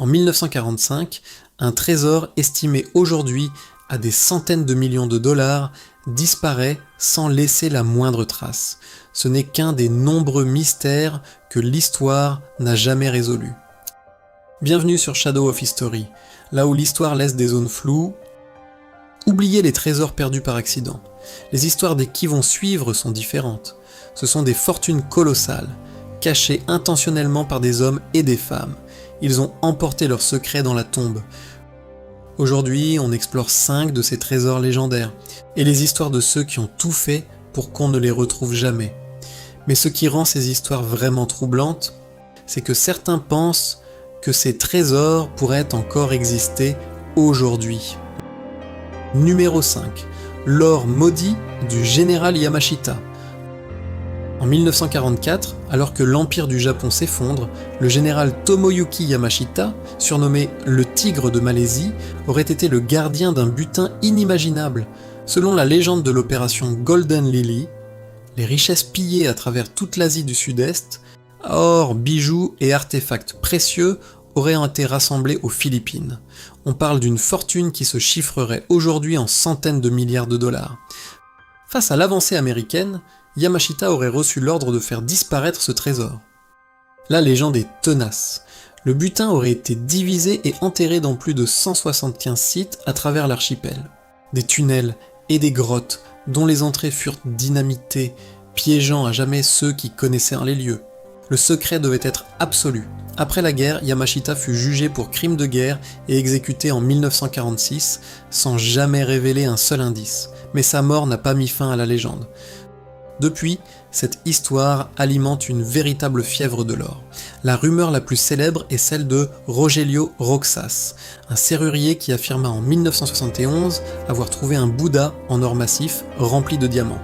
En 1945, un trésor estimé aujourd'hui à des centaines de millions de dollars disparaît sans laisser la moindre trace. Ce n'est qu'un des nombreux mystères que l'histoire n'a jamais résolus. Bienvenue sur Shadow of History, là où l'histoire laisse des zones floues. Oubliez les trésors perdus par accident. Les histoires des qui vont suivre sont différentes. Ce sont des fortunes colossales, cachées intentionnellement par des hommes et des femmes. Ils ont emporté leurs secrets dans la tombe. Aujourd'hui, on explore 5 de ces trésors légendaires, et les histoires de ceux qui ont tout fait pour qu'on ne les retrouve jamais. Mais ce qui rend ces histoires vraiment troublantes, c'est que certains pensent que ces trésors pourraient encore exister aujourd'hui. Numéro 5. L'or maudit du général Yamashita. En 1944, alors que l'empire du Japon s'effondre, le général Tomoyuki Yamashita, surnommé le Tigre de Malaisie, aurait été le gardien d'un butin inimaginable. Selon la légende de l'opération Golden Lily, les richesses pillées à travers toute l'Asie du Sud-Est, or, bijoux et artefacts précieux auraient été rassemblés aux Philippines. On parle d'une fortune qui se chiffrerait aujourd'hui en centaines de milliards de dollars. Face à l'avancée américaine, Yamashita aurait reçu l'ordre de faire disparaître ce trésor. La légende est tenace. Le butin aurait été divisé et enterré dans plus de 175 sites à travers l'archipel. Des tunnels et des grottes dont les entrées furent dynamitées, piégeant à jamais ceux qui connaissaient les lieux. Le secret devait être absolu. Après la guerre, Yamashita fut jugé pour crime de guerre et exécuté en 1946, sans jamais révéler un seul indice. Mais sa mort n'a pas mis fin à la légende. Depuis, cette histoire alimente une véritable fièvre de l'or. La rumeur la plus célèbre est celle de Rogelio Roxas, un serrurier qui affirma en 1971 avoir trouvé un Bouddha en or massif rempli de diamants.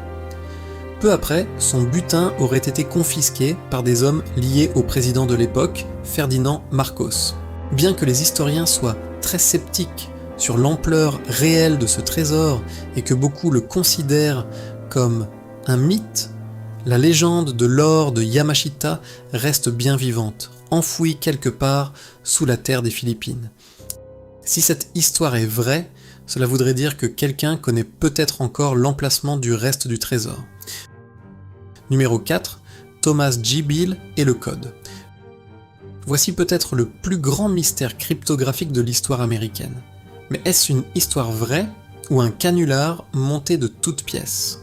Peu après, son butin aurait été confisqué par des hommes liés au président de l'époque, Ferdinand Marcos. Bien que les historiens soient très sceptiques sur l'ampleur réelle de ce trésor et que beaucoup le considèrent comme un mythe, la légende de l'or de Yamashita reste bien vivante, enfouie quelque part sous la terre des Philippines. Si cette histoire est vraie, cela voudrait dire que quelqu'un connaît peut-être encore l'emplacement du reste du trésor. Numéro 4. Thomas J. Beale et le code. Voici peut-être le plus grand mystère cryptographique de l'histoire américaine. Mais est-ce une histoire vraie ou un canular monté de toutes pièces ?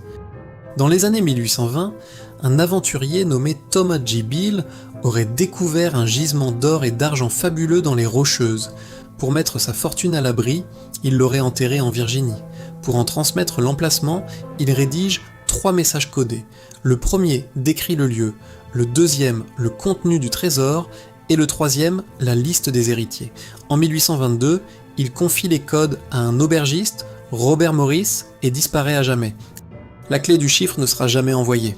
Dans les années 1820, un aventurier nommé Thomas J. Beale aurait découvert un gisement d'or et d'argent fabuleux dans les Rocheuses. Pour mettre sa fortune à l'abri, il l'aurait enterré en Virginie. Pour en transmettre l'emplacement, il rédige 3 messages codés. Le premier décrit le lieu, le deuxième le contenu du trésor et le troisième la liste des héritiers. En 1822, il confie les codes à un aubergiste, Robert Morris, et disparaît à jamais. La clé du chiffre ne sera jamais envoyée.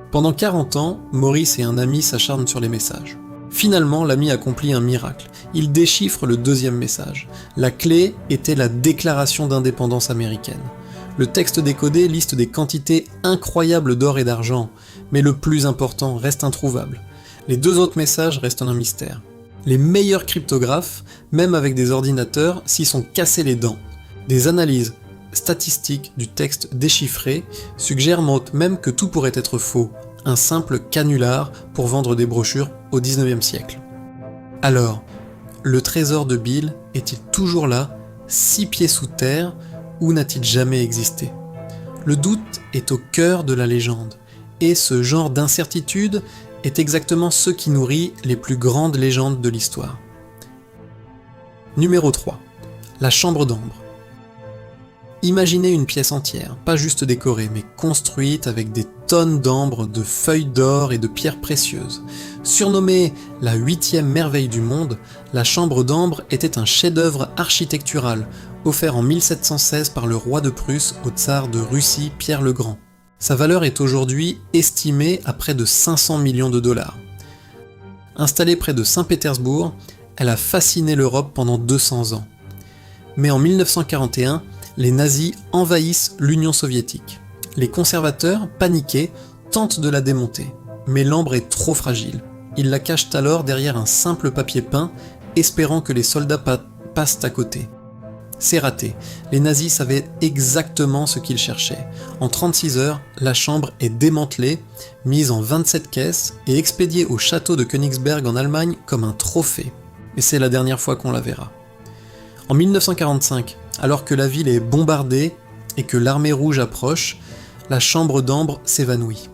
Pendant 40 ans, Morris et un ami s'acharnent sur les messages. Finalement, l'ami accomplit un miracle. Il déchiffre le deuxième message. La clé était la déclaration d'indépendance américaine. Le texte décodé liste des quantités incroyables d'or et d'argent, mais le plus important reste introuvable. Les 2 autres messages restent un mystère. Les meilleurs cryptographes, même avec des ordinateurs, s'y sont cassés les dents. Des analyses statistiques du texte déchiffré suggèrent même que tout pourrait être faux, un simple canular pour vendre des brochures au XIXe siècle. Alors, le trésor de Beale est-il toujours là, 6 pieds sous terre, ou n'a-t-il jamais existé ? Le doute est au cœur de la légende, et ce genre d'incertitude est exactement ce qui nourrit les plus grandes légendes de l'histoire. Numéro 3. La chambre d'ambre. Imaginez une pièce entière, pas juste décorée, mais construite avec des tonnes d'ambre, de feuilles d'or et de pierres précieuses. Surnommée la 8e merveille du monde, la chambre d'ambre était un chef-d'œuvre architectural, offert en 1716 par le roi de Prusse au tsar de Russie Pierre le Grand. Sa valeur est aujourd'hui estimée à près de 500 millions de dollars. Installée près de Saint-Pétersbourg, elle a fasciné l'Europe pendant 200 ans. Mais en 1941, les nazis envahissent l'Union soviétique. Les conservateurs, paniqués, tentent de la démonter. Mais l'ambre est trop fragile. Ils la cachent alors derrière un simple papier peint espérant que les soldats passent à côté. C'est raté. Les nazis savaient exactement ce qu'ils cherchaient. En 36 heures, la chambre est démantelée, mise en 27 caisses et expédiée au château de Königsberg en Allemagne comme un trophée. Et c'est la dernière fois qu'on la verra. En 1945, alors que la ville est bombardée et que l'armée rouge approche, la chambre d'ambre s'évanouit.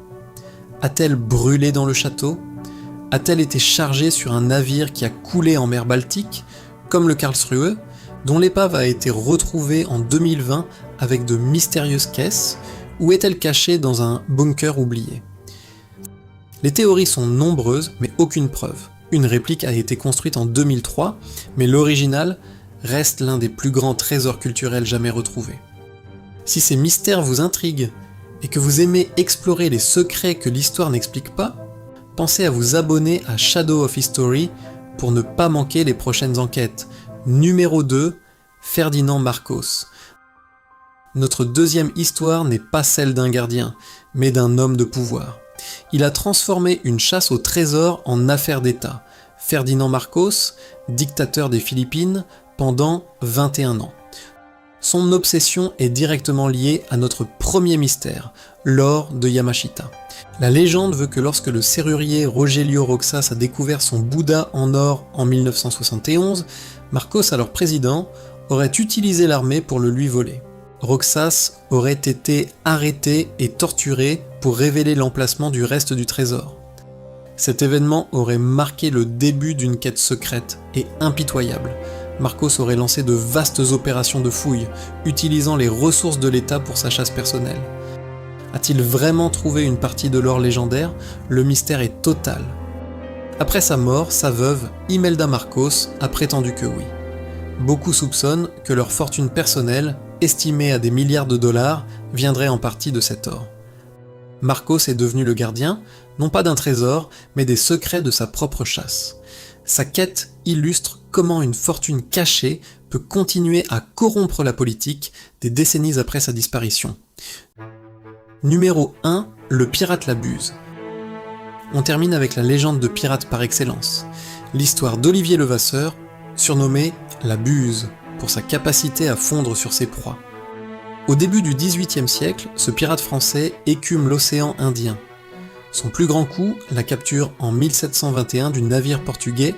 A-t-elle brûlé dans le château ? A-t-elle été chargée sur un navire qui a coulé en mer Baltique, comme le Karlsruhe, dont l'épave a été retrouvée en 2020 avec de mystérieuses caisses, ou est-elle cachée dans un bunker oublié ? Les théories sont nombreuses, mais aucune preuve. Une réplique a été construite en 2003, mais l'original reste l'un des plus grands trésors culturels jamais retrouvés. Si ces mystères vous intriguent, et que vous aimez explorer les secrets que l'histoire n'explique pas, pensez à vous abonner à Shadow of History pour ne pas manquer les prochaines enquêtes. Numéro 2, Ferdinand Marcos. Notre deuxième histoire n'est pas celle d'un gardien, mais d'un homme de pouvoir. Il a transformé une chasse au trésor en affaire d'État. Ferdinand Marcos, dictateur des Philippines, pendant 21 ans. Son obsession est directement liée à notre premier mystère, l'or de Yamashita. La légende veut que lorsque le serrurier Rogelio Roxas a découvert son Bouddha en or en 1971, Marcos, alors président, aurait utilisé l'armée pour le lui voler. Roxas aurait été arrêté et torturé pour révéler l'emplacement du reste du trésor. Cet événement aurait marqué le début d'une quête secrète et impitoyable. Marcos aurait lancé de vastes opérations de fouilles, utilisant les ressources de l'État pour sa chasse personnelle. A-t-il vraiment trouvé une partie de l'or légendaire ? Le mystère est total. Après sa mort, sa veuve, Imelda Marcos, a prétendu que oui. Beaucoup soupçonnent que leur fortune personnelle, estimée à des milliards de dollars, viendrait en partie de cet or. Marcos est devenu le gardien, non pas d'un trésor, mais des secrets de sa propre chasse. Sa quête illustre comment une fortune cachée peut continuer à corrompre la politique des décennies après sa disparition. Numéro 1, le pirate la Buse. On termine avec la légende de pirate par excellence, l'histoire d'Olivier Levasseur, surnommé la Buse, pour sa capacité à fondre sur ses proies. Au début du XVIIIe siècle, ce pirate français écume l'océan Indien. Son plus grand coup, la capture en 1721 du navire portugais,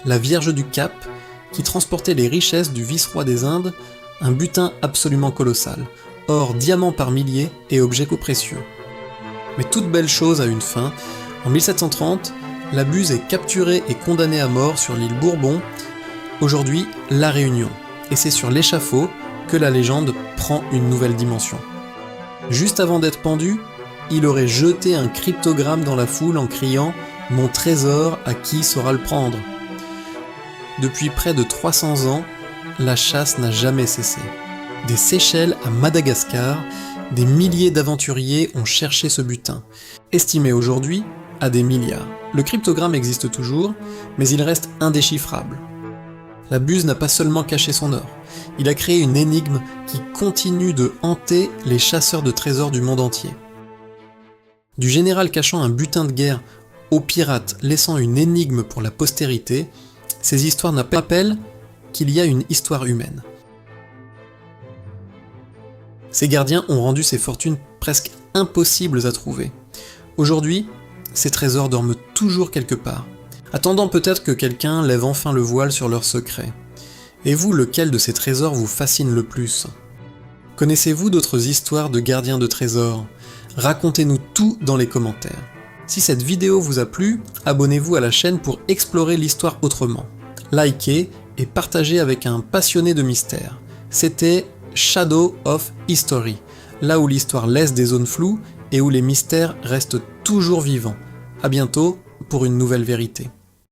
la Vierge du Cap, qui transportait les richesses du vice-roi des Indes, un butin absolument colossal, or, diamants par milliers et objets précieux. Mais toute belle chose a une fin. En 1730, la Buse est capturée et condamnée à mort sur l'île Bourbon, aujourd'hui La Réunion, et c'est sur l'échafaud que la légende prend une nouvelle dimension. Juste avant d'être pendu, il aurait jeté un cryptogramme dans la foule en criant « Mon trésor, à qui saura le prendre ?» Depuis près de 300 ans, la chasse n'a jamais cessé. Des Seychelles à Madagascar, des milliers d'aventuriers ont cherché ce butin, estimé aujourd'hui à des milliards. Le cryptogramme existe toujours, mais il reste indéchiffrable. La Buse n'a pas seulement caché son or, il a créé une énigme qui continue de hanter les chasseurs de trésors du monde entier. Du général cachant un butin de guerre aux pirates laissant une énigme pour la postérité, ces histoires nous rappellent qu'il y a une histoire humaine. Ces gardiens ont rendu ces fortunes presque impossibles à trouver. Aujourd'hui, ces trésors dorment toujours quelque part, attendant peut-être que quelqu'un lève enfin le voile sur leurs secrets. Et vous, lequel de ces trésors vous fascine le plus ? Connaissez-vous d'autres histoires de gardiens de trésors ? Racontez-nous tout dans les commentaires. Si cette vidéo vous a plu, abonnez-vous à la chaîne pour explorer l'histoire autrement. Likez et partagez avec un passionné de mystère. C'était Shadow of History, là où l'histoire laisse des zones floues et où les mystères restent toujours vivants. À bientôt pour une nouvelle vérité.